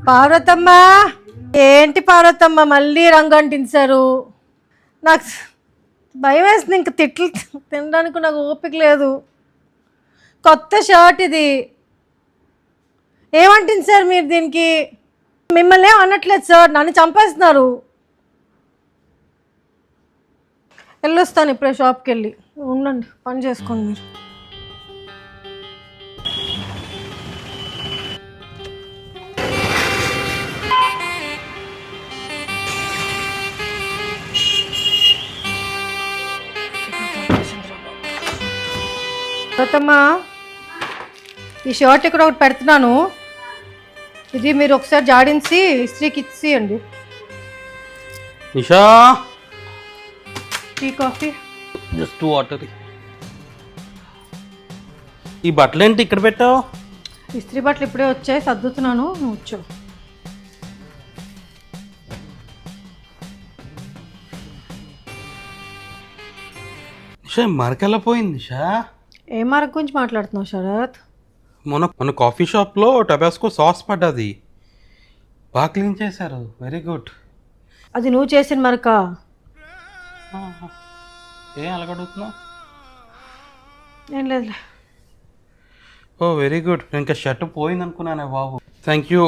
పార్వతమ్మ, ఏంటి పార్వతమ్మ మళ్ళీ రంగు అంటించారు? నాకు భయం వేస్తుంది, ఇంక తిట్లు తినడానికి నాకు ఓపిక లేదు. కొత్త షర్ట్ ఇది, ఏమంటించారు మీరు దీనికి? మిమ్మల్ని ఏం అనట్లేదు సార్, నన్ను చంపేస్తున్నారు. వెళ్ళొస్తాను ఇప్పుడే షాప్కి వెళ్ళి. ఉండండి, పని చేసుకోండి మీరు. పార్వతమ్మా, ఈ షర్ట్ ఇక్కడ ఒకటి పెడుతున్నాను, ఇది మీరు ఒకసారి జాడించి ఇస్త్రీకి ఇచ్చేయండి. నిషా, టీ కాఫీ జస్ట్ వాటర్. ఈ బట్టలు ఏంటి ఇక్కడ పెట్టావు? ఇస్త్రీ బట్టలు ఇప్పుడే వచ్చాయి, సర్దుతున్నాను. వచ్చావు. నిషా మరకెళ్ళ పోయింది. నిషా, ఏ మార్క్ గురించి మాట్లాడుతున్నావు శరత్? మన కాఫీ షాప్లో టబాస్కో సాస్ పడ్డది, బాగా క్లీన్ చేశారు. Very good. అది నువ్వు చేసిన మరక? ఏం అలగడుగుతున్నావు? ఏం లేదులే. ఓ వెరీ గుడ్. నేను ఇంకా షర్ట్ పోయింది అనుకున్నానే బాబు. Thank you.